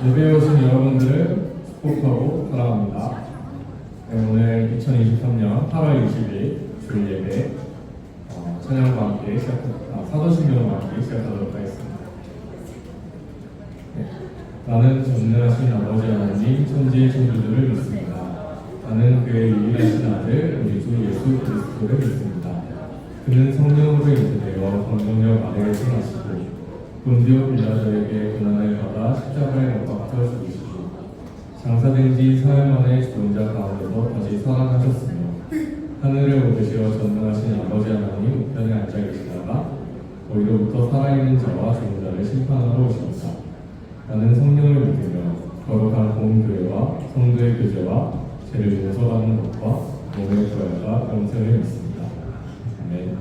예배에 오신 여러분들을 축복하고 사랑합니다. 네, 오늘 2023년 8월 20일 주일 예배 찬양과 함께 사도신경과 함께 시작하도록 하겠습니다. 네, 나는 전능하신 아버지 하나님 천지의 천주들을 믿습니다. 나는 그의 유일하신 아들 우리 주 예수 그리스도를 믿습니다. 그는 성령으로 인도되어 광명역 아래에 생하시고 본디오 빌라도에게 고난을 받아 십자가에 못 박혀 죽으시고 장사된 지 사흘 만에 죽은 자 가운데서 다시 살아나셨으며 하늘을 오르시어 전능하신 아버지 하나님 우편에 앉아 계시다가 거기로부터 살아있는 자와 죽은 자를 심판하러 오십니다. 나는 성령을 믿으며 거룩한 공교회와 성도의 교제와 죄를 용서받는 것과 몸의 부활과 영생을 믿습니다. 아멘.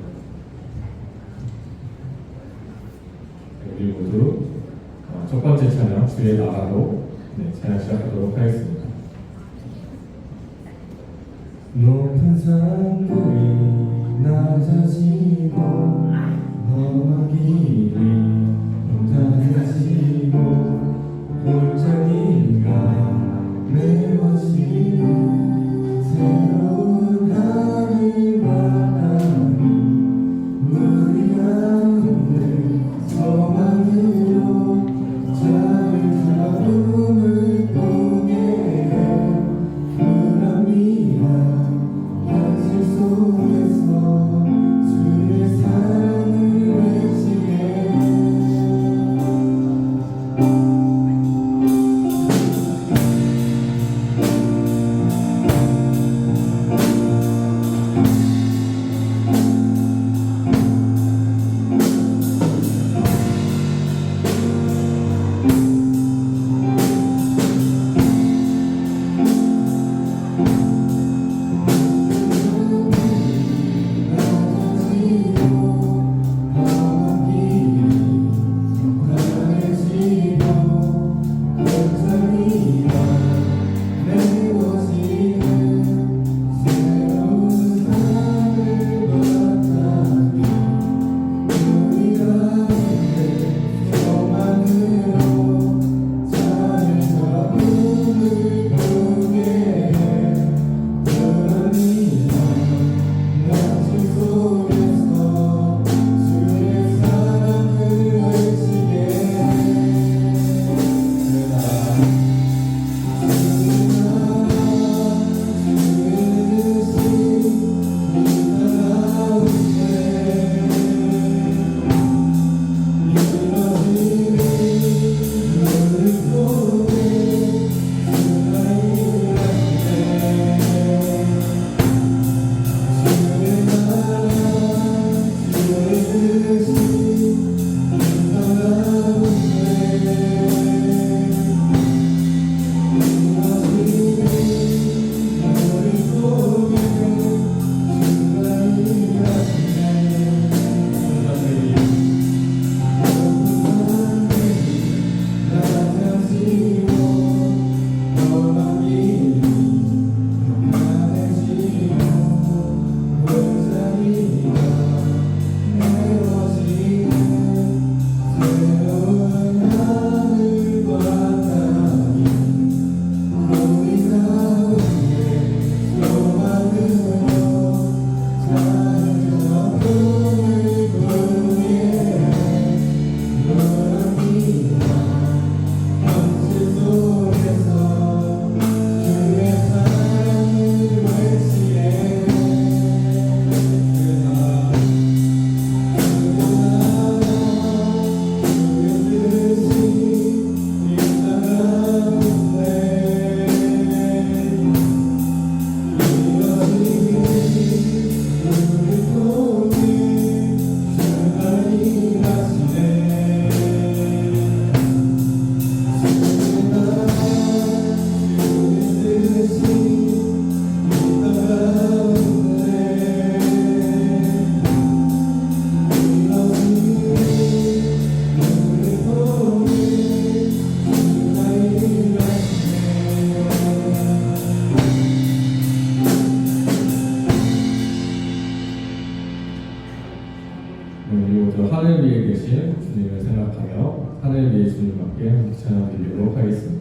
우리 모두 첫 번째 찬양 주의 나라로 찬양 시작하도록 하겠습니다. 높은 산들이 낮아지고 험한 길이 혼자해지고 골짜기가 메워지는 새로운 하늘과 땅이 우리 가운데 소망으로 작은 잡음을 보게 해 불합니다. 현실 속에서 주의 사랑을 외치게 해 하늘 하늘 위에 주님께 함께 찬양 드리도록 하겠습니다.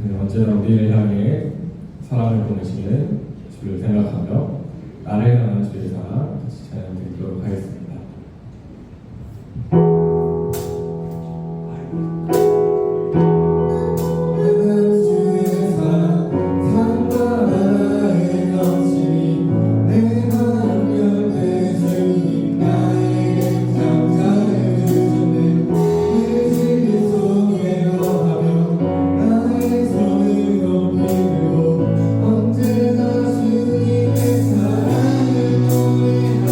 네, 언제나 우리를 향해 사랑을 보내시는 주를 생각하며 나를 향한 주의 사랑 다시 찬양 드리도록 하겠습니다. 언제나 주님의 사랑을 노래하리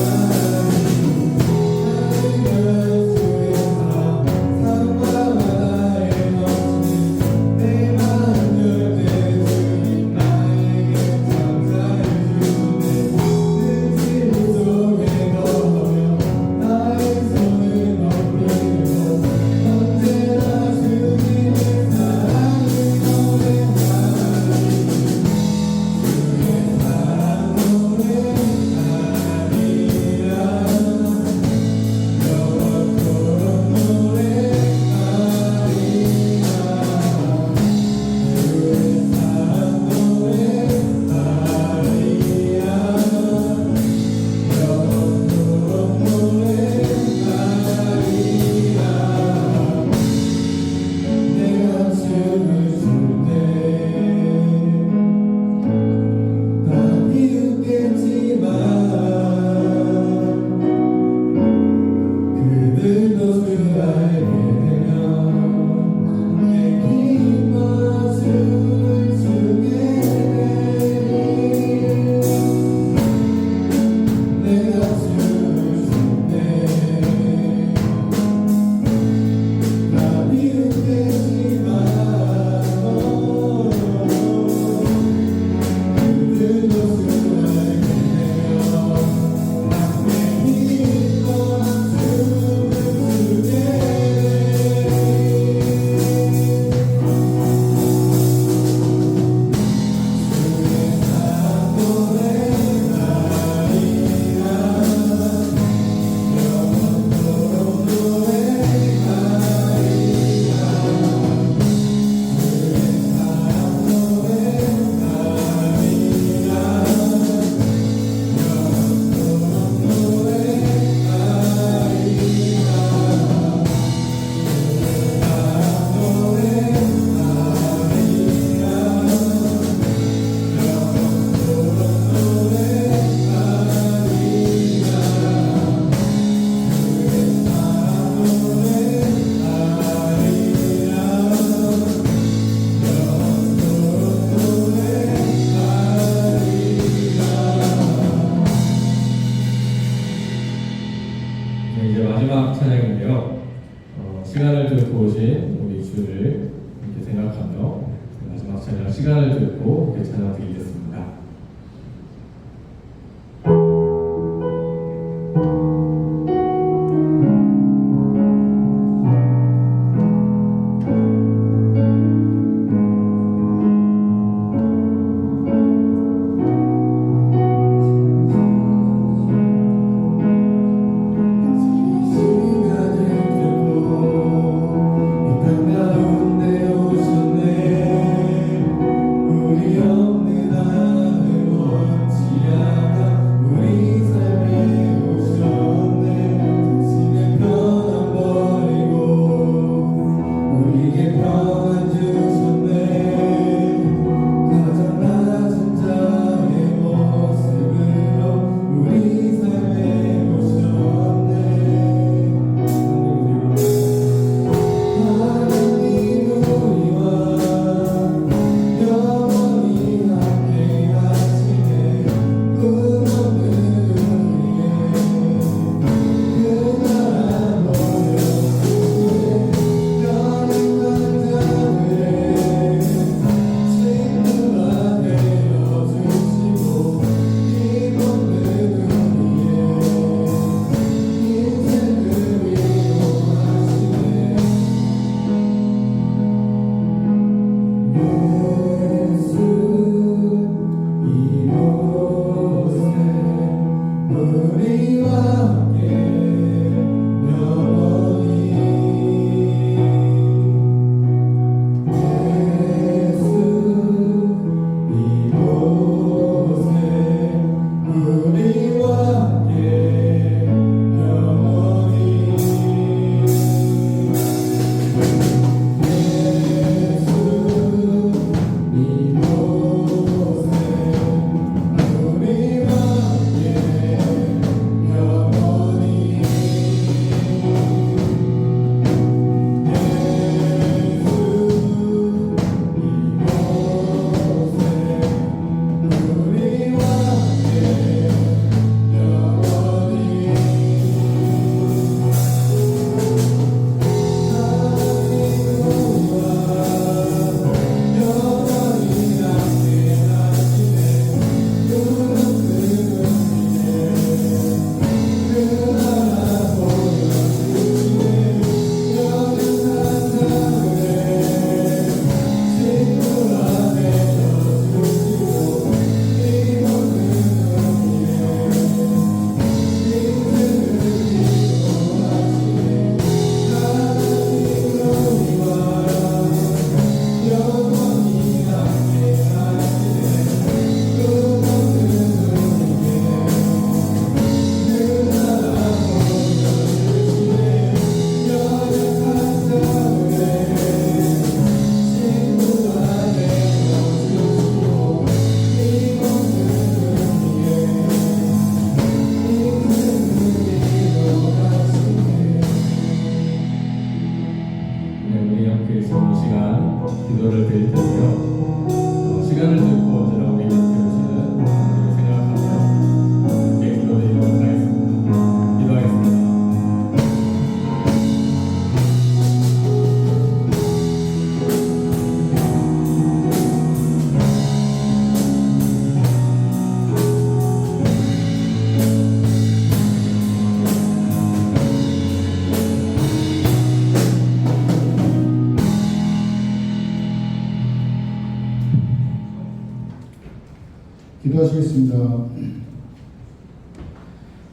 기도하시겠습니다.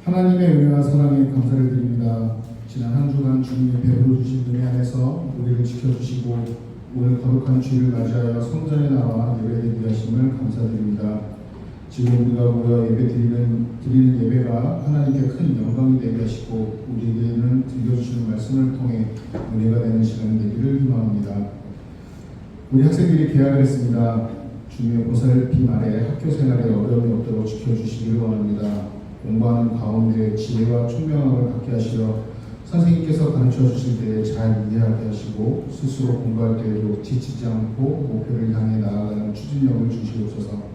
하나님의 은혜와 사랑에 감사를 드립니다. 지난 한 주간 주님이 베풀어 주신 은혜 안에서 우리를 지켜주시고 오늘 거룩한 주일을 맞이하여 성전에 나와 예배드리게 하심을 감사드립니다. 지금 우리가 모여 드리는 예배가 하나님께 큰 영광이 되게 하시고 우리에게는 들려주시는 말씀을 통해 은혜가 되는 시간이 되기를 희망합니다. 우리 학생들이 개학을 했습니다. 주님의 보살핌 아래 학교 생활에 어려움이 없도록 지켜주시기를 원합니다. 공부하는 가운데 지혜와 총명함을 갖게 하시어 선생님께서 가르쳐 주실 때에 잘 이해하게 하시고 스스로 공부할 때에도 지치지 않고 목표를 향해 나아가는 추진력을 주시옵소서.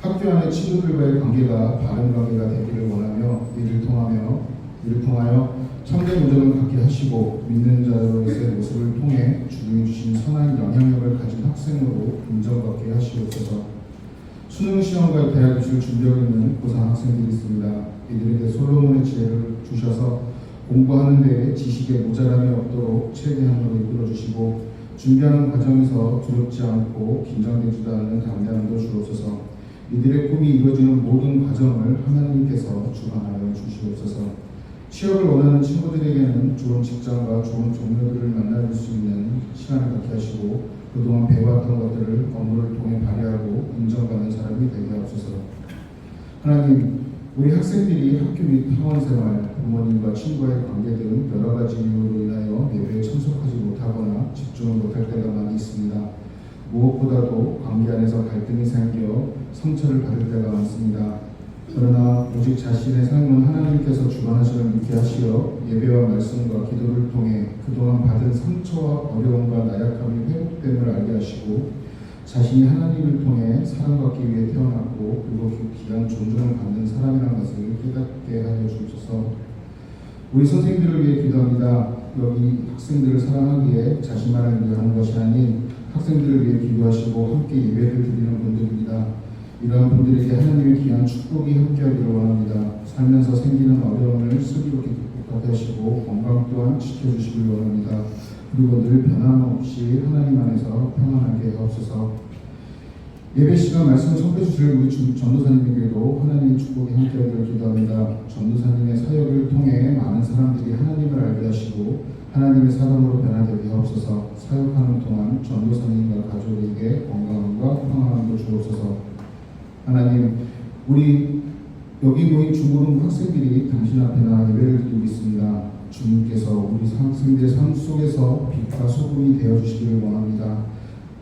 학교 안의 친구들과의 관계가 바른 관계가 되기를 원하며 이를 통하여 참된 우정을 갖게 하시고 믿는 자로서의 모습을 통해 주님이 주신 선한 영향력을 가진 학생으로 인정받게 하시옵소서. 수능 시험과 대학 입시를 준비하고 있는 고3 학생들이 있습니다. 이들에게 솔로몬의 지혜를 주셔서 공부하는 데에 지식에 모자람이 없도록 최대한으로 이끌어 주시고 준비하는 과정에서 두렵지 않고 긴장되지도 않는 담대함도 주옵소서. 이들의 꿈이 이루어지는 모든 과정을 하나님께서 주관하여 주시옵소서. 취업을 원하는 친구들에게는 좋은 직장과 좋은 동료들을 만날 수 있는 시간을 갖게 하시고 그동안 배워왔던 것들을 업무를 통해 발휘하고 인정받는 사람이 되게 하옵소서. 하나님, 우리 학생들이 학교 및 학원 생활, 부모님과 친구와의 관계 등 여러 가지 이유로 인하여 예배에 참석하지 못하거나 집중을 못할 때가 많이 있습니다. 무엇보다도 관계 안에서 갈등이 생겨 상처를 받을 때가 많습니다. 그러나 오직 자신의 삶은 하나님께서 주관하심을 믿게 하시어 예배와 말씀과 기도를 통해 그동안 받은 상처와 어려움과 나약함이 회복됨을 알게 하시고 자신이 하나님을 통해 사랑받기 위해 태어났고 그리고 귀한 존중을 받는 사람이라는 것을 깨닫게 하여 주옵소서. 우리 선생님들을 위해 기도합니다. 여기 학생들을 사랑하기에 자신만을 위해 하는 것이 아닌 학생들을 위해 기도하시고 함께 예배를 드리는 분들입니다. 이러한 분들에게 하나님의 귀한 축복이 함께하기를 원합니다. 살면서 생기는 어려움을 슬기롭게 극복하게 하시고 건강 또한 지켜주시길 원합니다. 그리고 늘 변함없이 하나님 안에서 평안하게 하옵소서. 예배 시간 말씀을 선포해 주실 우리 전도사님에게도 하나님의 축복이 함께하기를 기도합니다. 전도사님의 사역을 통해 많은 사람들이 하나님을 알게 하시고 하나님의 사람으로 변화되게 하옵소서. 사역하는 동안 전도사님과 가족에게 건강과 평안함도 주옵소서. 하나님, 우리 여기 모인 중고등 학생들이 당신 앞에 나와 예배를 드리고 있습니다. 주님께서 우리 학생들의 삶 속에서 빛과 소금이 되어주시기를 원합니다.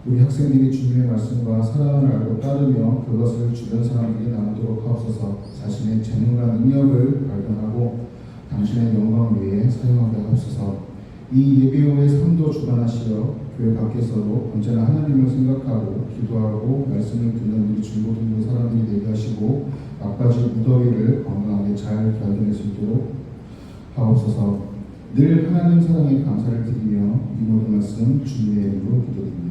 우리 학생들이 주님의 말씀과 사랑을 알고 따르며 그것을 주변 사람들이 나누도록 하옵소서. 자신의 재능과 능력을 발견하고 당신의 영광을 위해 사용하게 하옵소서. 이 예배 후의 삶도 주관하시어 교회 밖에서도 언제나 하나님을 생각하고 기도하고 말씀을 듣는 우리 중고등부 사람들이 되게 하시고 막바지 무더위를 건강하게 잘 견뎌낼 수 있도록 하옵소서. 늘 하나님 사랑에 감사를 드리며 이 모든 말씀 주님의 이름으로 기도드립니다.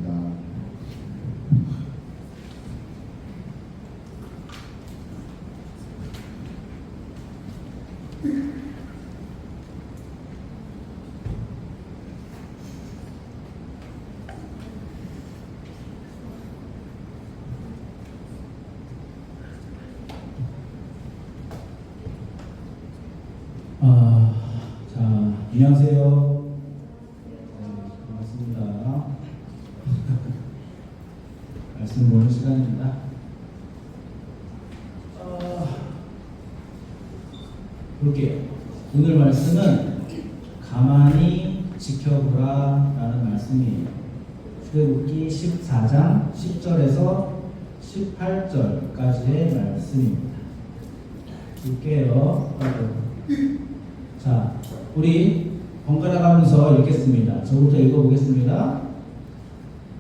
안녕하세요. 반갑습니다. 말씀 보는 시간입니다. 볼게요. 오늘 말씀은 가만히 지켜보라 라는 말씀이에요. 출애굽기 14장 10절에서 18절까지의 말씀입니다. 볼게요. 자, 우리 번갈아 가면서 읽겠습니다. 저부터 읽어보겠습니다.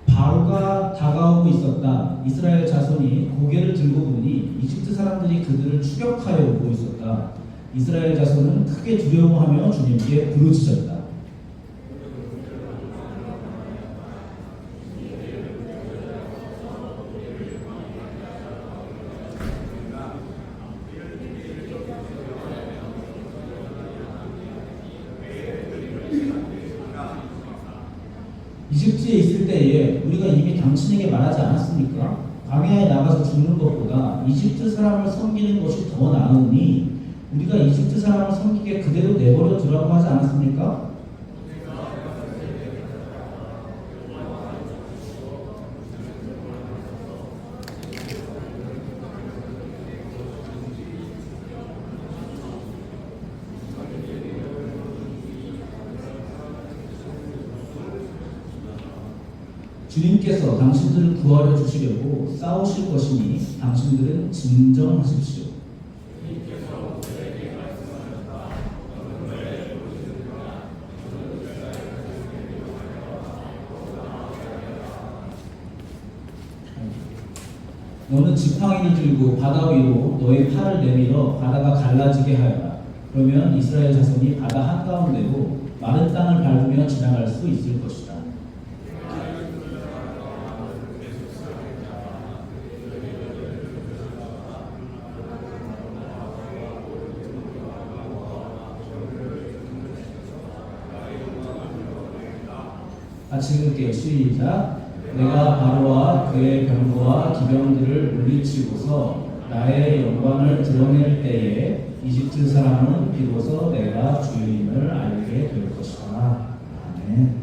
바로가 다가오고 있었다. 이스라엘 자손이 고개를 들고 보니 이집트 사람들이 그들을 추격하여 오고 있었다. 이스라엘 자손은 크게 두려워하며 주님께 부르짖었다. 이집트에 있을 때에 우리가 이미 당신에게 말하지 않았습니까? 광야에 나가서 죽는 것보다 이집트 사람을 섬기는 것이 더 나으니 우리가 이집트 사람을 섬기게 그대로 내버려 두라고 하지 않았습니까? 주님께서 당신들을 구하려 주시려고 싸우실 것이니 당신들은 진정하십시오. 너는 지팡이를 들고 바다 위로 너의 팔을 내밀어 바다가 갈라지게 하여라. 그러면 이스라엘 자손이 바다 한가운데로 마른 땅을 밟으며 지나갈 수 있을 것이다. 같이 읽을게요. 시작. 내가 바로와 그의 병거와 기병들을 물리치고서 나의 영광을 드러낼 때에 이집트 사람은 비로소 내가 주인을 알게 될 것이다. 아멘.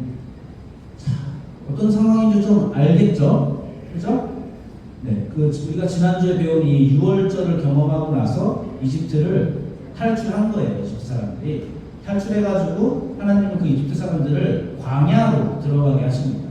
자, 어떤 상황인지 좀 알겠죠? 그죠? 네, 우리가 지난주에 배운 이 6월절을 경험하고 나서 이집트를 탈출한 거예요. 이집트 사람들이 탈출해가지고 하나님은 그 이집트 사람들을 광야로 들어가게 하십니다.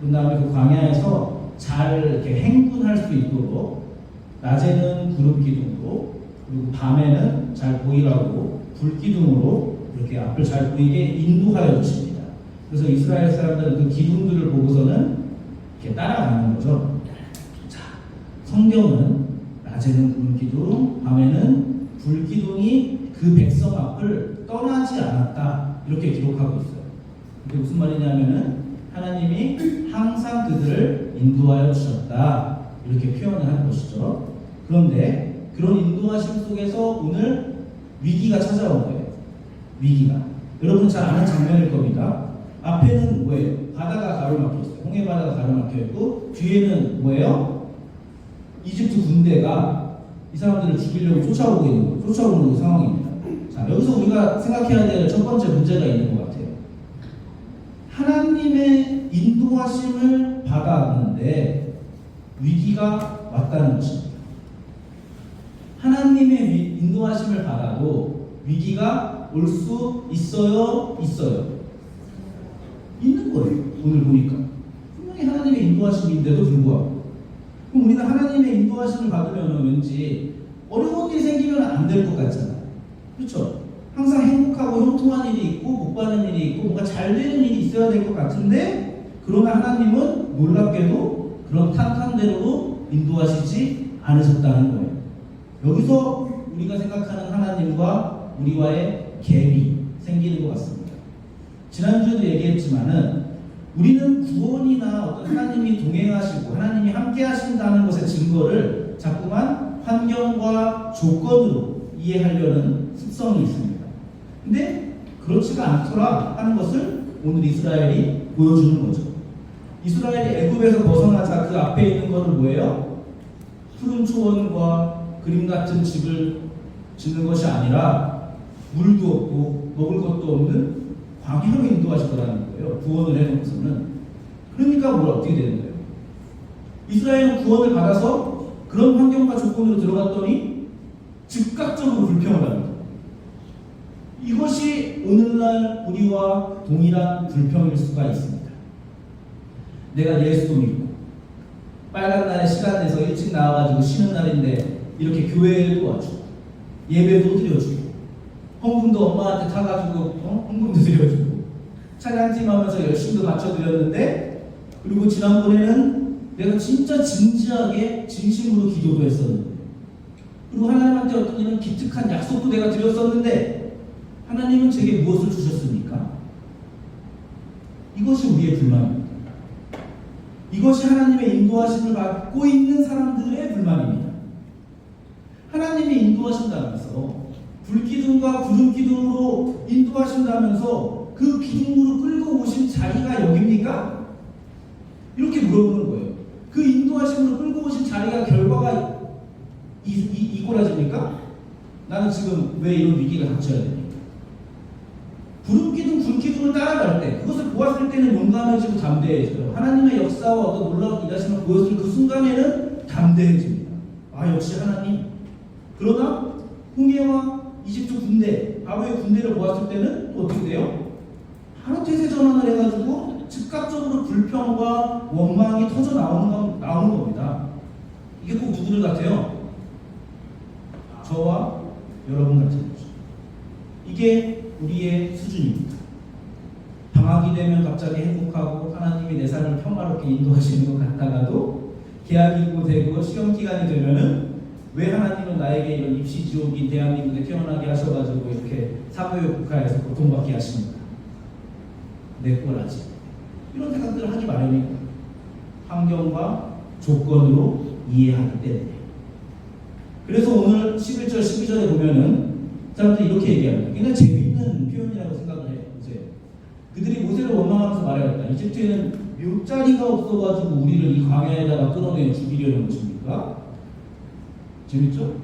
그 다음에 그 광야에서 잘 이렇게 행군할 수 있도록 낮에는 구름 기둥으로 그리고 밤에는 잘 보이라고 불 기둥으로 이렇게 앞을 잘 보이게 인도하여 주십니다. 그래서 이스라엘 사람들은 그 기둥들을 보고서는 이렇게 따라가는 거죠. 자, 성경은 낮에는 구름 기둥, 밤에는 불 기둥이 그 백성 앞을 떠나지 않았다 이렇게 기록하고 있어요. 이게 무슨 말이냐면은 하나님이 항상 그들을 인도하여 주셨다 이렇게 표현을 하는 것이죠. 그런데 그런 인도하심 속에서 오늘 위기가 찾아온 거예요. 위기가. 여러분 잘 아는 장면일 겁니다. 앞에는 뭐예요? 바다가 가로막혀 있어요. 홍해 바다가 가로막혀 있고 뒤에는 뭐예요? 이집트 군대가 이 사람들을 죽이려고 쫓아오는 상황입니다. 자, 여기서 우리가 생각해야 될 첫 번째 문제가 있는 것 같아요. 하나님의 인도하심을 받았는데 위기가 왔다는 것입니다. 하나님의 인도하심을 받아도 위기가 올 수 있어요? 있는 거예요. 오늘 보니까 분명히 하나님의 인도하심인데도 불구하고 그럼 우리는 하나님의 인도하심을 받으면 왠지 어려운 일이 생기면 안 될 것 같잖아요. 그렇죠? 항상 행복하고 형통한 일이 있고 복 받는 일이 있고 뭔가 잘 되는 일이 있어야 될 것 같은데 그러나 하나님은 놀랍게도 그런 탄탄대로도 인도하시지 않으셨다는 거예요. 여기서 우리가 생각하는 하나님과 우리와의 갭이 생기는 것 같습니다. 지난주에도 얘기했지만은 우리는 구원이나 어떤 하나님이 동행하시고 하나님이 함께 하신다는 것의 증거를 자꾸만 환경과 조건으로 이해하려는 습성이 있습니다. 근데 그렇지가 않더라 하는 것을 오늘 이스라엘이 보여주는 거죠. 이스라엘이 애굽에서 벗어나자 그 앞에 있는 것은 뭐예요? 푸른 초원과 그림 같은 집을 짓는 것이 아니라 물도 없고 먹을 것도 없는 광야로 인도하시더라는 거예요. 구원을 해놓고서는. 그러니까 어떻게 되는 거예요? 이스라엘은 구원을 받아서 그런 환경과 조건으로 들어갔더니 즉각적으로 불평을 합니다. 이것이 오늘날 우리와 동일한 불평일 수가 있습니다. 내가 예수도 믿고 빨간 날에 시간 내서 일찍 나와가지고 쉬는 날인데 이렇게 교회에도 와주고 예배도 드려주고 헌금도 엄마한테 타가지고 헌금도 드려주고 찬양팀 하면서 열심히도 바쳐드렸는데 그리고 지난번에는 내가 진짜 진지하게 진심으로 기도도 했었는데 그리고 하나님한테 어떤 이런 기특한 약속도 내가 드렸었는데 하나님은 제게 무엇을 주셨습니까? 이것이 우리의 불만입니다. 이것이 하나님의 인도하심을 받고 있는 사람들의 불만입니다. 하나님이 인도하신다면서 불기둥과 구름기둥으로 인도하신다면서 그 기둥으로 끌고 오신 자리가 여기입니까? 이렇게 물어보는 거예요. 그 인도하심으로 끌고 끌고 오신 자리가 결과가 이꼬라집니까? 나는 지금 왜 이런 위기가 닥쳐야 됩니까? 구름 기둥, 불 기둥을 따라갈 때, 그것을 보았을 때는 용감해지고 담대해져요. 하나님의 역사와 어떤 놀라운 일하심을 보였을 그 순간에는 담대해집니다. 아, 역시 하나님. 그러나 홍해와 이집트 군대, 바로의 군대를 보았을 때는 또 어떻게 돼요? 바로 태세 전환을 해가지고 즉각적으로 불평과 원망이 터져 나오는 겁니다. 이게 꼭 누구를 같아요? 저와 여러분 같은 거죠. 이게 우리의 수준입니다. 방학이 되면 갑자기 행복하고 하나님이 내 삶을 평화롭게 인도하시는 것 같다가도 계약이고 되고 시험기간이 되면은 왜 하나님은 나에게 이런 입시지옥인 대한민국에 태어나게 하셔가지고 이렇게 사교육 국가에서 고통받게 하십니까? 내 꼬라지. 이런 생각들을 하기 마련입니다. 환경과 조건으로 이해하기 때문에. 그래서 오늘 11절, 12절에 보면은 사람들이 이렇게 얘기합니다. 굉장히 재미있는 표현이라고 생각을 해요. 이제 그들이 모세를 원망하면서 말하였다. 이집트에는 묘자리가 없어가지고 우리를 이 광야에다가 끌어내 죽이려는 것입니까? 재밌죠?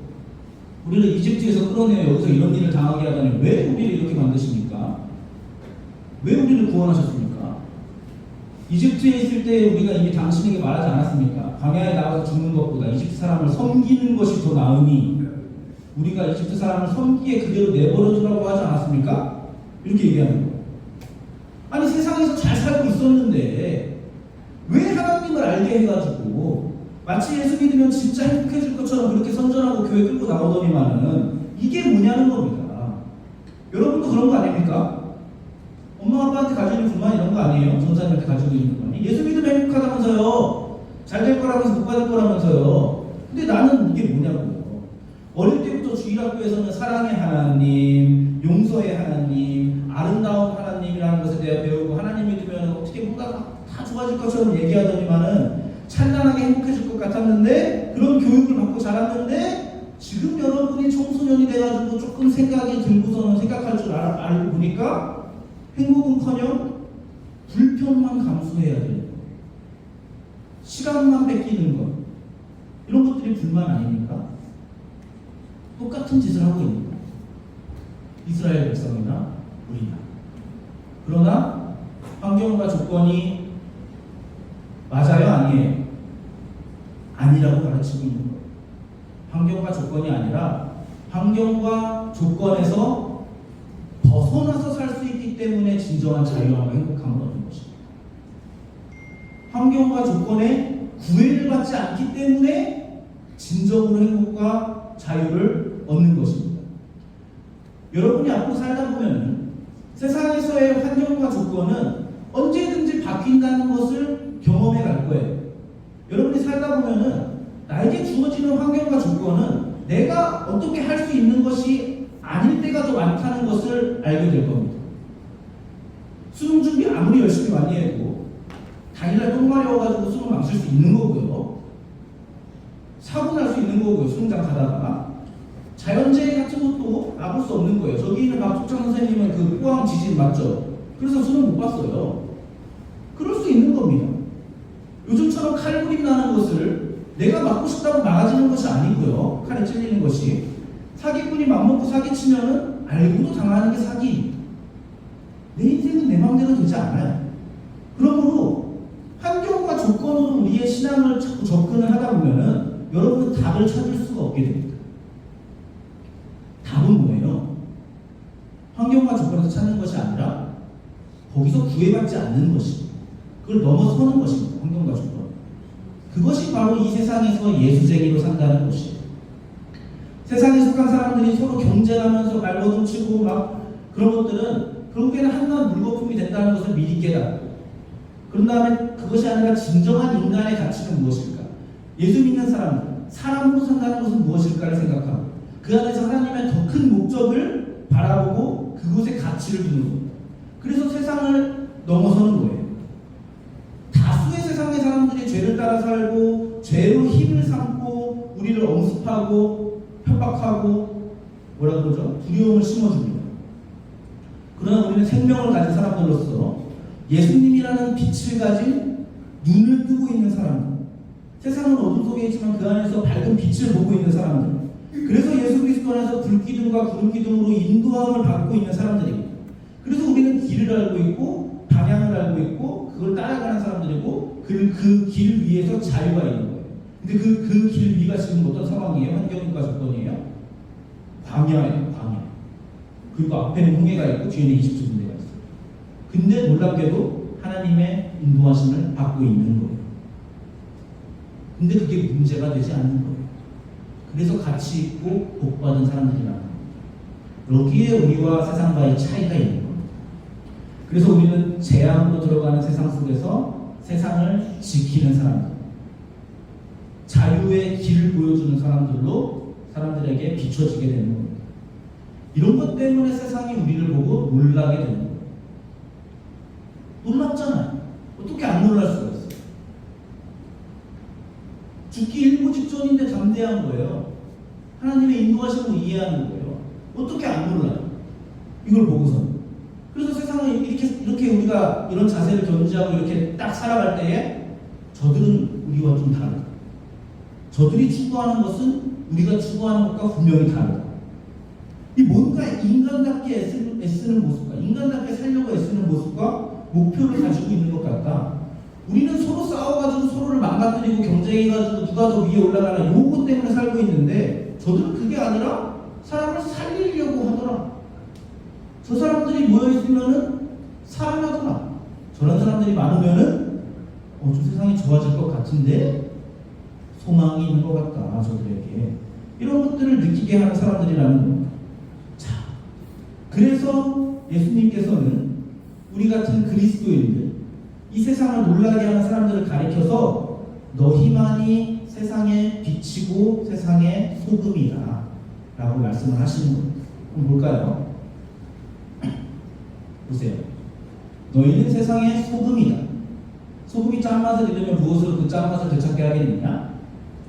우리를 이집트에서 끌어내어 여기서 이런 일을 당하게 하다니 왜 우리를 이렇게 만드십니까? 왜 우리를 구원하셨습니까? 이집트에 있을 때 우리가 이미 당신에게 말하지 않았습니까? 광야에 나가서 죽는 것보다 이집트 사람을 섬기는 것이 더 나으니 우리가 이집트 사람을 섬기에 그대로 내버려 두라고 하지 않았습니까? 이렇게 얘기하는 거예요. 아니 세상에서 잘 살고 있었는데 왜 하나님을 알게 해가지고 마치 예수 믿으면 진짜 행복해질 것처럼 그렇게 선전하고 교회 끌고 나오더니만은 이게 뭐냐는 겁니다. 여러분도 그런 거 아닙니까? 엄마 아빠한테 가지고 있는 불만 이런 거 아니에요? 전사님한테 가지고 있는 불만이 예수 믿으면 행복하다면서요. 잘 될 거라면서 못 받을 거라면서요. 근데 나는 이게 뭐냐고요. 어릴 때부터 주일학교에서는 사랑의 하나님, 용서의 하나님, 아름다운 하나님이라는 것에 대해 배우고 하나님 믿으면 어떻게 뭔가 다 좋아질 것처럼 얘기하더니만은 찬란하게 행복해질 것 같았는데 그런 교육을 받고 자랐는데 지금 여러분이 청소년이 돼가지고 조금 생각이 들고서는 생각할 줄 알고 보니까 행복은커녕 불평만 감수해야 되는 것, 시간만 뺏기는 것, 이런 것들이 불만 아닙니까? 똑같은 짓을 하고 있는 거예요. 이스라엘 백성이나 우리나. 그러나 환경과 조건이 맞아요? 아니에요? 아니라고 가르치고 있는 거예요. 환경과 조건이 아니라 환경과 조건에서 벗어나서 살 수 있기 때문에 진정한 자유함과 행복함을 얻는 것입니다. 환경과 조건에 구애를 받지 않기 때문에 진정으로 행복과 자유를 얻는 것입니다. 여러분이 앞으로 살다 보면 세상에서의 환경과 조건은 언제든지 바뀐다는 것을 경험해 갈 거예요. 여러분이 살다 보면은 나에게 주어지는 환경과 조건은 내가 어떻게 할 수 있는 것이 아닐 때가 더 많다는 것을 알게 될 겁니다. 수능 준비 아무리 열심히 많이 해도 당일날 똥 마려워가지고 수능 망칠 수 있는 거고요. 사고 날 수 있는 거고요. 수능장 가다가 자연재해 같은 것도 막을 수 없는 거예요. 저기 있는 박종창 선생님은 그 포항 지진 맞죠? 그래서 수능 못 봤어요. 그럴 수 있는 겁니다. 요즘처럼 칼부림 나는 것을 내가 맞고 싶다고 막아지는 것이 아니고요. 칼에 찔리는 것이. 사기꾼이 맘먹고 사기치면은 알고도 당하는 게 사기입니다. 내 인생은 내 마음대로 되지 않아요. 그러므로 환경과 조건으로 우리의 신앙을 자꾸 접근을 하다 보면은 여러분은 답을 찾을 수가 없게 됩니다. 답은 뭐예요? 환경과 조건에서 찾는 것이 아니라 거기서 구애받지 않는 것입니다. 그걸 넘어서는 것입니다. 환경과 조건. 그것이 바로 이 세상에서 예수쟁이로 산다는 것이에요. 세상에 속한 사람들이 서로 경쟁하면서 말버둥치고 막 그런 것들은 결국에는 한낱 물거품이 된다는 것을 미리 깨닫고 그런 다음에 그것이 아니라 진정한 인간의 가치는 무엇일까? 예수 믿는 사람으로 산다는 것은 무엇일까를 생각하고 그 안에서 하나님의 더 큰 목적을 바라보고 그곳에 가치를 두는 겁니다. 그래서 세상을 넘어서는 거예요. 다수의 세상의 사람들이 죄를 따라 살고 죄로 힘을 삼고 우리를 엄습하고 협박하고 뭐라 그러죠? 두려움을 심어줍니다. 그러나 우리는 생명을 가진 사람들로서 예수님이라는 빛을 가진 눈을 뜨고 있는 사람들, 세상은 어둠 속에 있지만 그 안에서 밝은 빛을 보고 있는 사람들. 그래서 예수 그리스도 안에서 불기둥과 구름기둥으로 인도함을 받고 있는 사람들입니다. 그래서 우리는 길을 알고 있고 방향을 알고 있고 그걸 따라가는 사람들이고 그 길 위에서 자유가 있는 거예요. 근데 그 길 위가 지금 어떤 상황이에요? 환경과 조건이에요? 광야예요, 광야. 그리고 앞에는 홍해가 있고 뒤에는 이집트 군대가 있어요. 근데 놀랍게도 하나님의 인도하심을 받고 있는 거예요. 근데 그게 문제가 되지 않는 거예요. 그래서 가치 있고 복받은 사람들이라는 겁니다. 여기에 우리와 세상과의 차이가 있는 겁니다. 그래서 우리는 재앙으로 들어가는 세상 속에서 세상을 지키는 사람들, 자유의 길을 보여주는 사람들로 사람들에게 비춰지게 되는 겁니다. 이런 것 때문에 세상이 우리를 보고 놀라게 되는 거예요. 놀랍잖아요. 어떻게 안 놀랄 수가 있어요? 죽기 일보 직전인데 담대한 거예요. 하나님의 인도하심을 이해하는 거예요. 어떻게 안 놀라요? 이걸 보고서는. 그래서 세상을 이렇게 우리가 이런 자세를 견지하고 이렇게 딱 살아갈 때에 저들은 우리와 좀 다르다. 저들이 추구하는 것은 우리가 추구하는 것과 분명히 다르다. 이 뭔가 인간답게 애쓰는 모습과 인간답게 살려고 애쓰는 모습과 목표를 가지고 있는 것 같다. 우리는 서로 싸워가지고 서로를 망가뜨리고 경쟁해가지고 누가 더 위에 올라가나 요것 때문에 살고 있는데 저들은 그게 아니라 사람을 살리려고 하더라. 저 사람들이 모여있으면은 살아나더라. 저런 사람들이 많으면은 좀 세상이 좋아질 것 같은데 소망이 있는 것 같다. 저들에게 이런 것들을 느끼게 하는 사람들이라는 겁니다. 자, 그래서 예수님께서는 우리 같은 그리스도인들, 이 세상을 놀라게 하는 사람들을 가리켜서 너희만이 세상의 빛이고 세상의 소금이다 라고 말씀을 하시는 겁니다. 그럼 뭘까요? 보세요. 너희는 세상의 소금이다. 소금이 짠맛을 잃으면 무엇으로 그 짠맛을 되찾게 하겠느냐?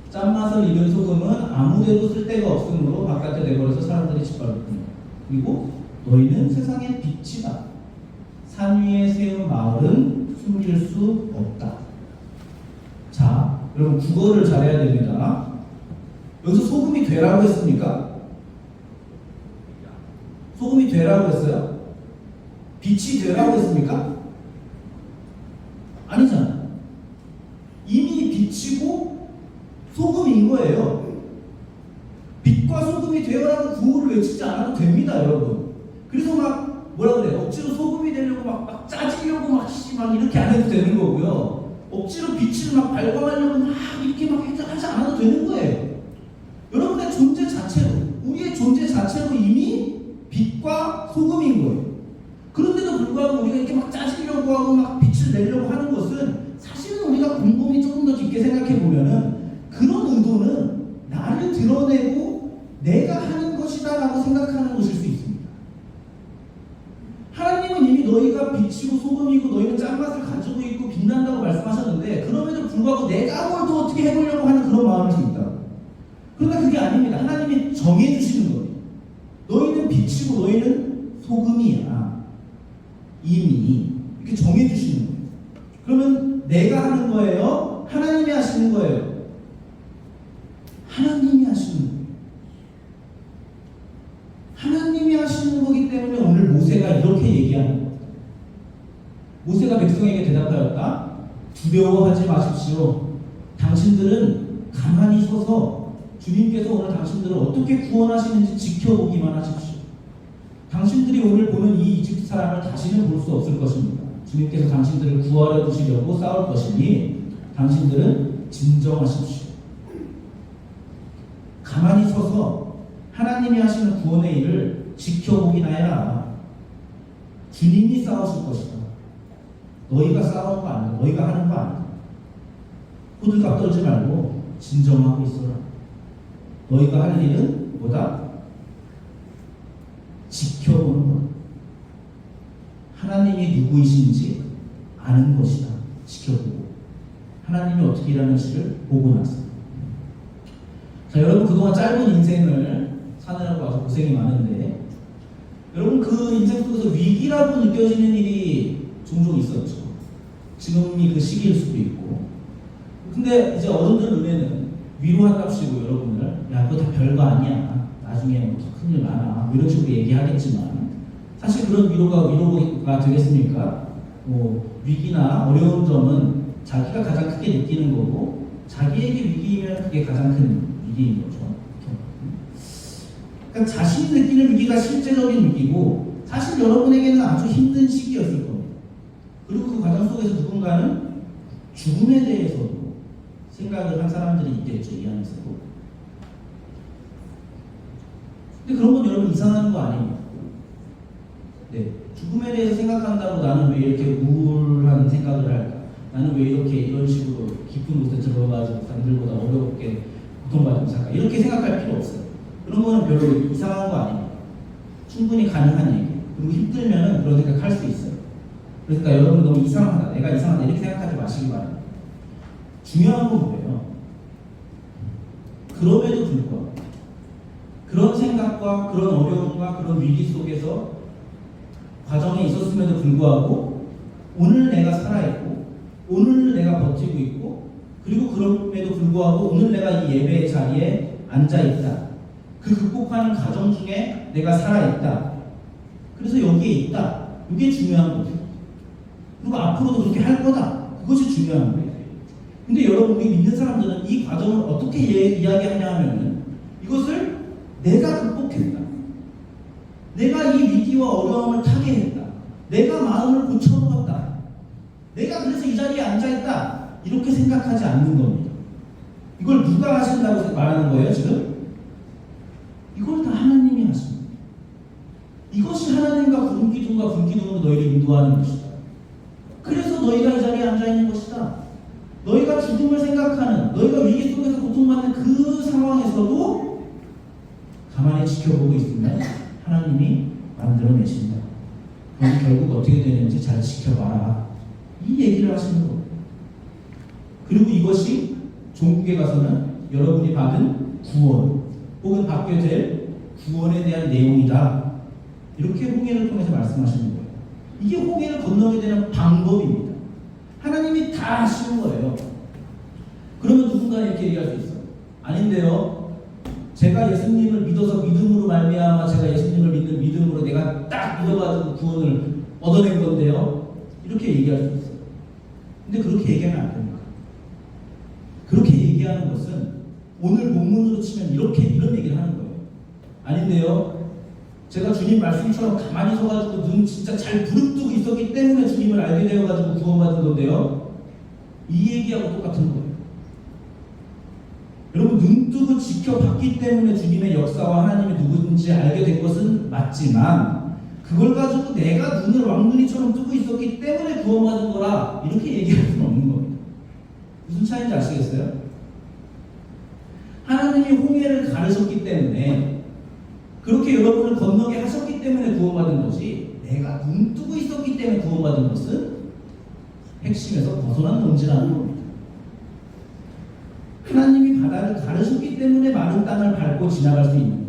짠맛을 잃은 소금은 아무데도 쓸데가 없으므로 바깥에 내버려서 사람들이 짓밟았군요. 그리고 너희는 세상의 빛이다. 산 위에 세운 마을은 숨길 수 없다. 자, 여러분 국어를 잘해야 됩니다. 여기서 소금이 되라고 했습니까? 소금이 되라고 했어요? 빛이 되라고 했습니까? 아니잖아요. 이미 빛이고 소금인 거예요. 빛과 소금이 되어라는 구호를 외치지 않아도 됩니다, 여러분. 그래서 막 뭐라 그래요? 억지로 소금이 되려고 막 짜지려고 막 이렇게 안 해도 되는 거고요. 억지로 빛을 막 발광하려고 막 이렇게 막 하지 않아도 되는 거예요. 여러분의 존재 자체로, 우리의 존재 자체로 이미 빛과 소금인 거예요. 그런데도 불구하고 우리가 이렇게 막 짜지려고 하고 막 빛을 내려고 하는 것은 사실은 우리가 곰곰이 조금 더 깊게 생각해 보면은 그런 의도는 나를 드러내고 내가 하는 것이다 라고 생각하는 것일 수 있습니다. 하나님은 이미 너희가 빛이고 소금이고 너희는 짠맛을 가지고 있고 빛난다고 말씀하셨는데 그럼에도 불구하고 내가 뭘 더 어떻게 해보려고 하는 그런 마음일 수 있다. 그러나 그게 아닙니다. 하나님이 정해주시는 거예요. 너희는 빛이고 너희는 소금이야. 이미 이렇게 정해주시는 거예요. 그러면 내가 하는 거예요? 하나님이 하시는 거예요? 하나님이 하시는 거예요. 하나님이 하시는 거기 때문에 오늘 모세가 이렇게 얘기하는 겁니다. 모세가 백성에게 대답하였다. 두려워하지 마십시오. 당신들은 가만히 서서 주님께서 오늘 당신들을 어떻게 구원하시는지 지켜보기만 하십시오. 당신들이 오늘 보는 이 이집트 사람을 다시는 볼 수 없을 것입니다. 주님께서 당신들을 구하려 두시려고 싸울 것이니 당신들은 진정하십시오. 가만히 서서 하나님이 하시는 구원의 일을 지켜보기나 해라. 주님이 싸우실 것이다. 너희가 싸우는 거 아니야. 너희가 하는 거 아니야. 호들갑 떨지 말고 진정하고 있어라. 너희가 할 일은 뭐다? 지켜보는 것. 하나님이 누구이신지 아는 것이다. 지켜보고 하나님이 어떻게 일하는지를 보고 나서. 자, 여러분 그동안 짧은 인생을 사느라고 아주 고생이 많은데 여러분 그 인생 속에서 위기라고 느껴지는 일이 종종 있었죠. 지금이 그 시기일 수도 있고 근데 이제 어른들 눈에는 위로한답시고 여러분을 야 그거 다 별거 아니야. 나중에 뭐 더 큰일 많아. 뭐 이런 식으로 얘기하겠지만 사실 그런 위로가 되겠습니까? 뭐 위기나 어려운 점은 자기가 가장 크게 느끼는 거고 자기에게 위기이면 그게 가장 큰 위기인 거죠. 그러니까 자신이 느끼는 위기가 실제적인 위기고 사실 여러분에게는 아주 힘든 시기였을 겁니다. 그리고 그 과정 속에서 누군가는 죽음에 대해서도 생각을 한 사람들이 있겠죠. 이 안에서도. 근데 그런 건 여러분 이상한 거 아닙니까? 네, 죽음에 대해서 생각한다고 나는 왜 이렇게 우울한 생각을 할까? 나는 왜 이렇게 이런 식으로 깊은 곳에 들어가서 남들보다 어렵게 고통받으면서 살까? 이렇게 생각할 필요 없어요. 그런 거는 별로 이상한 거 아닙니다. 충분히 가능한 얘기. 그리고 힘들면 그런 생각할 수 있어요. 그러니까 여러분 너무 이상하다, 내가 이상하다 이렇게 생각하지 마시기 바랍니다. 중요한 건 뭐예요? 그럼에도 불구하고 그런 생각과 그런 어려움과 그런 위기 속에서 과정에 있었음에도 불구하고 오늘 내가 살아있고 오늘 내가 버티고 있고 그리고 그럼에도 불구하고 오늘 내가 이 예배의 자리에 앉아있다. 그 극복하는 과정 중에 내가 살아있다. 그래서 여기에 있다. 이게 중요한 거죠. 그리고 앞으로도 그렇게 할 거다. 그것이 중요한 거예요. 근데 여러분, 우리 믿는 사람들은 이 과정을 어떻게 이야기하냐 하면은 이것을 내가 극복했다. 내가 이 위기와 어려움을 타게 했다. 내가 마음을 고쳐먹었다. 내가 그래서 이 자리에 앉아있다. 이렇게 생각하지 않는 겁니다. 이걸 누가 하신다고 말하는 거예요, 지금? 이걸 다 하나님이 하십니다. 이것이 하나님과 군기둥과 군기둥으로 너희를 인도하는 것이다. 그래서 너희가 이 자리에 앉아있는 것이다. 너희가 죽음을 생각하는, 너희가 위기 속에서 고통받는 그 상황에서도 가만히 지켜보고 있으면 하나님이 만들어내신다. 그럼 결국 어떻게 되는지 잘 지켜봐라. 이 얘기를 하시는 거예요. 그리고 이것이 종국에 가서는 여러분이 받은 구원 혹은 받게 될 구원에 대한 내용이다. 이렇게 홍해를 통해서 말씀하시는 거예요. 이게 홍해를 건너게 되는 방법입니다. 하나님이 다 하시는 거예요. 그러면 누군가는 이렇게 얘기할 수 있어요. 아닌데요. 제가 예수님을 믿어서 믿음으로 말미암아 제가 예수님을 믿는 믿음으로 내가 딱 믿어가지고 구원을 얻어낸 건데요. 이렇게 얘기할 수 있어요. 근데 그렇게 얘기하면 안 됩니다. 그렇게 얘기하는 것은 오늘 본문으로 치면 이런 얘기를 하는 거예요. 아닌데요. 제가 주님 말씀처럼 가만히 서가지고 눈 진짜 잘 부릅뜨고 있었기 때문에 주님을 알게 되어가지고 구원받은 건데요. 이 얘기하고 똑같은 거예요. 여러분, 눈 뜨고 지켜봤기 때문에 주님의 역사와 하나님이 누구든지 알게 된 것은 맞지만 그걸 가지고 내가 눈을 왕눈이처럼 뜨고 있었기 때문에 구원받은 거라 이렇게 얘기할 수는 없는 겁니다. 무슨 차이인지 아시겠어요? 하나님이 홍해를 가르셨기 때문에 그렇게 여러분을 건너게 하셨기 때문에 구원받은 것이 내가 눈 뜨고 있었기 때문에 구원받은 것은 핵심에서 벗어난 본질이라는 겁니다. 하나님이 바다를 가르셨기 때문에 마른 땅을 밟고 지나갈 수 있는 거예요.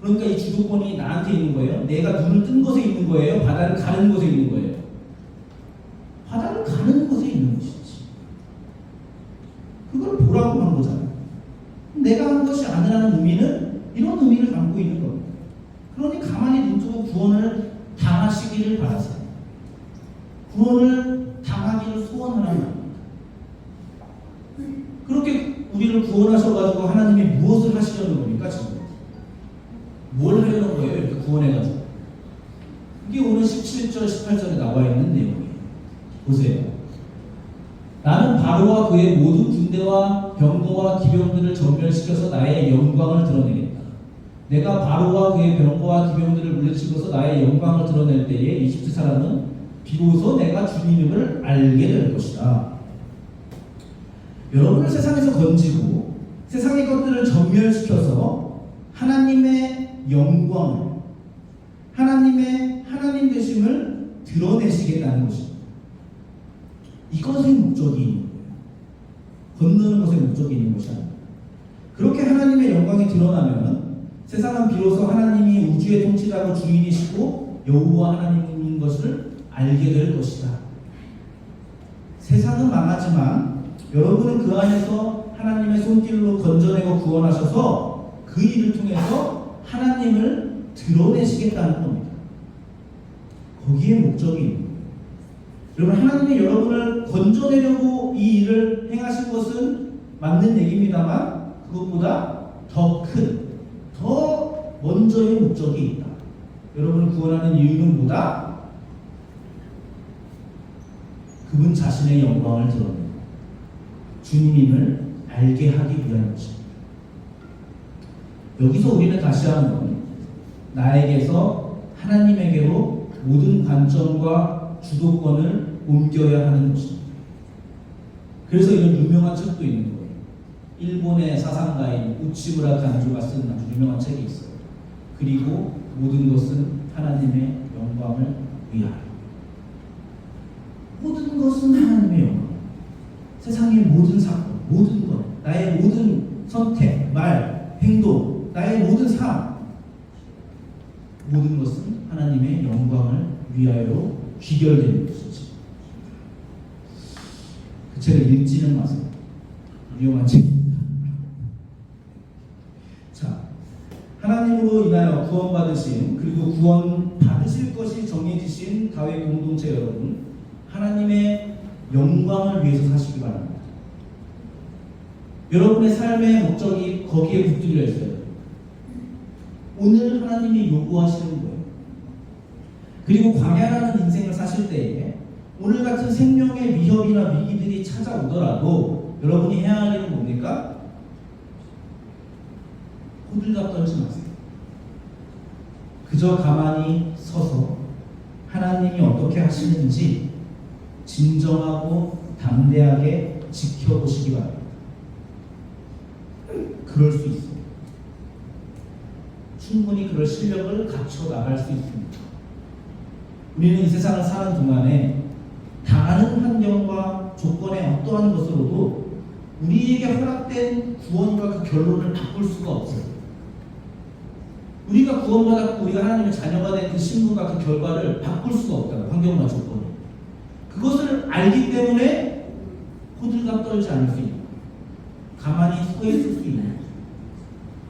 그러니까 이 주도권이 나한테 있는 거예요. 내가 눈을 뜬 곳에 있는 거예요. 바다를 가르는 곳에 있는 거예요. 바다를 가르는 곳에 있는 것이지. 그걸 보라고 한 거잖아요. 내가 한 것이 아니라는 의미는 이런 의미를 담고 있는 겁니다. 그러니 가만히 눈 뜨고 구원을 당하시기를 바라세요. 구원을 당하기를 소원하라는 겁니다. 그렇게 우리를 구원하셔가지고 하나님이 무엇을 하시려는 겁니까 지금? 뭘 하려는 거예요? 이렇게 구원해가지고. 이게 오늘 17절, 18절에 나와 있는 내용이에요. 보세요. 나는 바로와 그의 모든 군대와 병거와 기병들을 전멸시켜서 나의 영광을 드러내겠다. 내가 바로와 그의 병거와 기병들을 물리치고서 나의 영광을 드러낼 때에 이집트 사람은 비로소 내가 주님임을 알게 될 것이다. 여러분을 세상에서 건지고 세상의 것들을 전멸시켜서 하나님의 영광을, 하나님의 하나님 되심을 드러내시겠다는 것입니다. 이것의 목적이 있는 거예요. 건너는 것의 목적이 있는 것이 아닙니다. 그렇게 하나님의 영광이 드러나면 세상은 비로소 하나님이 우주의 통치자고 주인이시고 여호와 하나님인 것을 알게 될 것이다. 세상은 망하지만 여러분은 그 안에서 하나님의 손길로 건져내고 구원하셔서 그 일을 통해서 하나님을 드러내시겠다는 겁니다. 거기에 목적이 있는 거예요. 여러분, 하나님이 여러분을 건져내려고 이 일을 행하신 것은 맞는 얘기입니다만 그것보다 더 큰, 더 먼저의 목적이 있다. 여러분을 구원하는 이유는 뭐다? 그분 자신의 영광을 드러내고 주님임을 알게 하기 위한 것입니다. 여기서 우리는 다시 한번 나에게서 하나님에게로 모든 관점과 주도권을 옮겨야 하는 것입니다. 그래서 이런 유명한 책도 있는 거예요. 일본의 사상가인 우치무라 간주가 쓴 아주 유명한 책이 있어요. 그리고 모든 것은 하나님의 영광을 위하여. 모든 것은 하나님의 영광. 세상의 모든 사건, 모든 것, 나의 모든 선택, 말, 행동, 나의 모든 삶, 모든 것은 하나님의 영광을 위하여로 귀결되는 것이지. 그 책을 읽지는 마세요. 유용한 책입니다. 자, 하나님으로 인하여 구원받으신, 그리고 구원 받으실 것이 정해지신 다윗 공동체 여러분, 하나님의 영광을 위해서 사시기 바랍니다. 여러분의 삶의 목적이 거기에 붙들려 있어요. 오늘 하나님이 요구하시는 거예요. 그리고 광야라는 인생을 사실 때에 오늘 같은 생명의 위협이나 위기들이 찾아오더라도 여러분이 해야 할 일은 뭡니까? 호들갑 떨지 마세요. 그저 가만히 서서 하나님이 어떻게 하시는지 진정하고 담대하게 지켜보시기 바랍니다. 그럴 수 있어요. 충분히 그럴 실력을 갖춰 나갈 수 있습니다. 우리는 이 세상을 사는 동안에 다른 환경과 조건의 어떠한 것으로도 우리에게 허락된 구원과 그 결론을 바꿀 수가 없어요. 우리가 구원받았고 우리가 하나님의 자녀가 된 그 신분과 그 결과를 바꿀 수가 없다는 환경과 조건을. 그것을 알기 때문에 호들갑 떨지 않을 수 있는, 가만히 서 있을 수 있는,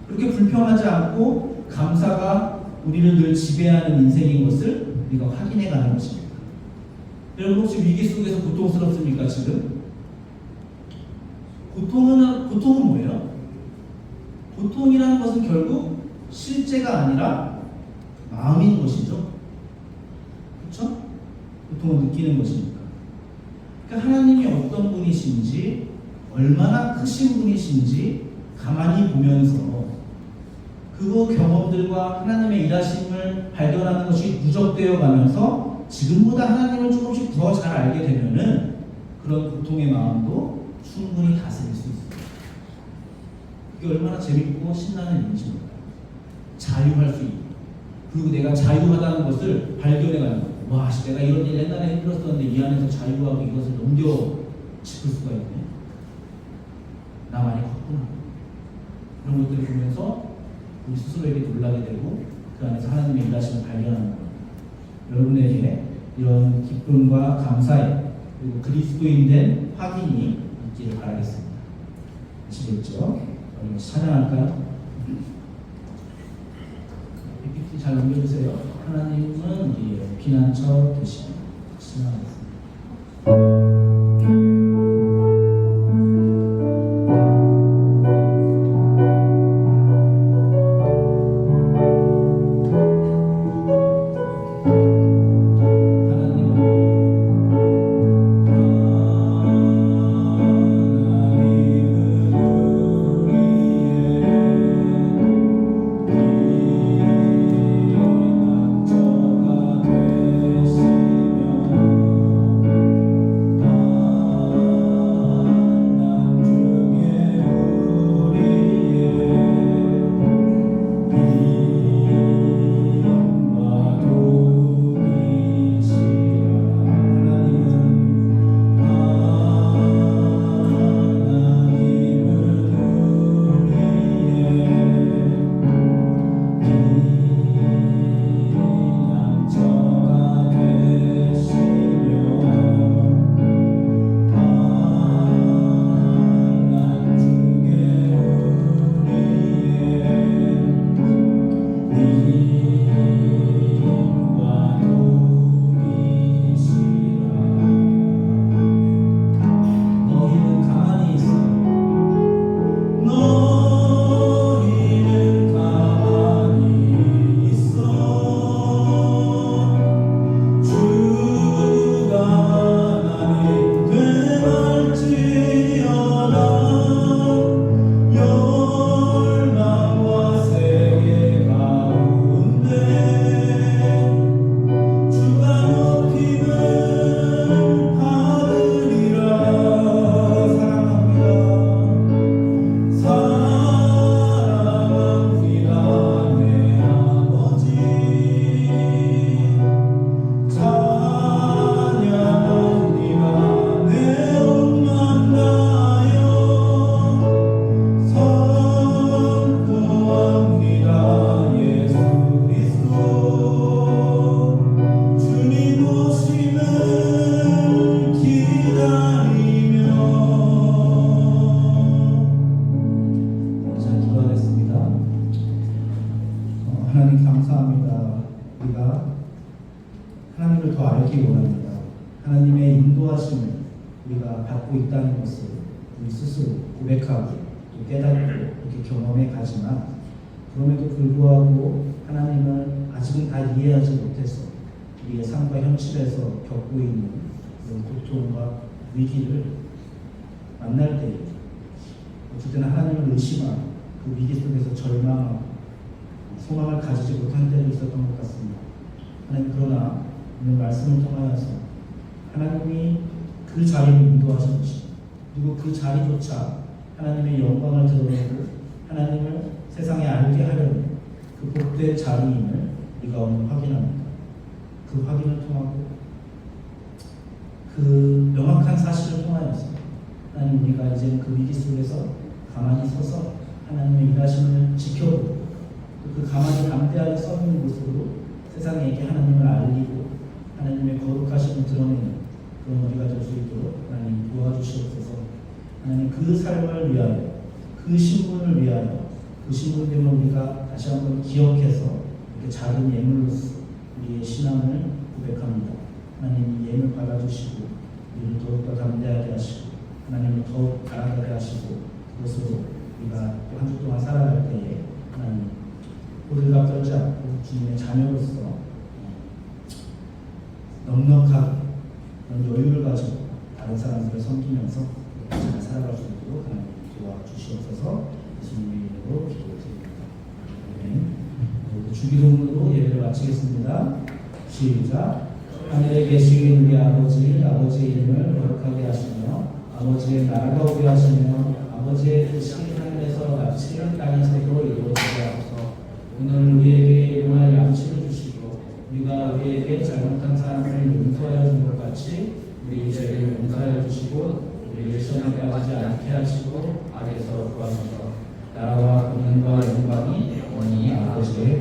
그렇게 불평하지 않고 감사가 우리를 늘 지배하는 인생인 것을 우리가 확인해 가는 것입니다. 여러분, 혹시 위기 속에서 고통스럽습니까? 지금 고통은 뭐예요? 고통이라는 것은 결국 실제가 아니라 마음인 것이죠. 그렇죠? 고통을 느끼는 것이니까. 그러니까 하나님이 어떤 분이신지, 얼마나 크신 분이신지 가만히 보면서 그 경험들과 하나님의 일하심을 발견하는 것이 누적되어 가면서 지금보다 하나님을 조금씩 더 잘 알게 되면은 그런 고통의 마음도 충분히 다스릴 수 있습니다. 그게 얼마나 재밌고 신나는 일이십니까? 자유할 수 있고, 그리고 내가 자유하다는 것을 발견해가는 거예요. 와, 내가 이런 일 옛날에 힘들었었는데 이 안에서 자유하고 이것을 넘겨 짚을 수가 있네. 나 많이 컸구나. 그런 것들을 보면서 우리 스스로에게 놀라게 되고 그 안에서 하나님의 일하심을 발견하는 거예요. 여러분에게 이런 기쁨과 감사에, 그리고 그리스도인 된 확인이 있기를 바라겠습니다. 아시겠죠? 우리 찬양할까요? PPT 잘 넘겨주세요. 하나님은 우리의 피난처 되시옵니다. 찬양하겠습니다. 하나님은 하나님 감사합니다. 우리가 하나님을 더 알기 원합니다. 하나님의 인도하심을 우리가 받고 있다는 것을 우리 스스로 고백하고 또 깨닫고 이렇게 경험해 가지만 그럼에도 불구하고 하나님을 아직은 다 이해하지 못해서 우리의 삶과 현실에서 겪고 있는 그런 고통과 위기를 만날 때 어쩔 때는 하나님을 의심하고 그 위기 속에서 절망하고 소망을 가지지 못한 때도 있었던 것 같습니다. 하나님 그러나 오늘 말씀을 통하여서 하나님이 그 자리를 인도하신 것이 그리고 그 자리조차 하나님의 영광을 드러내고 하나님을 세상에 알게 하려는 그 복된 자리임을 우리가 오늘 확인합니다. 그 확인을 통하고 그 명확한 사실을 통하여서 하나님 우리가 이제 그 위기 속에서 가만히 서서 하나님의 일하심을 지켜보고 그 가만히 담대하게 서 있는 모습으로 세상에게 하나님을 알리고 하나님의 거룩하심을 드러내는 그런 우리가 될 수 있도록 하나님 도와주시옵소서. 하나님 그 삶을 위하여 그 신분을 위하여 그 신분됨을 우리가 다시 한번 기억해서 이렇게 작은 예물로서 우리의 신앙을 고백합니다. 하나님 이 예물 받아주시고 우리를 더욱더 담대하게 하시고 하나님을 더욱 알아가게 하시고 그것으로 우리가 또 한 주 동안 살아갈 때에 하나님 호들갑 떨지 않고 주님의 자녀로서 넉넉하게 그런 여유를 가지고 다른 사람들을 섬기면서 잘 살아갈 수 있도록 하나님 도와주시옵소서. 예수님의 이름으로 기도드립니다. 아멘. 주기도문으로 예배를 마치겠습니다. 시작. 하늘에 계신 우리 아버지, 아버지의 이름을 거룩하게 하시며 아버지의 나라가 오게 하시며 아버지의 뜻이 하늘에서 같이 땅에서도 이루어지게 하소서. 오늘 우리에게 일용할 양식을 주시고 우리가 우리에게 잘못한 사람을 용서하여 준 것 같이 우리 죄를 용서하여 주시고 우리를 시험에 빠지지 않게 하시고 악에서 구하소서. 나라와 권능과 영광이 영원히 아버지의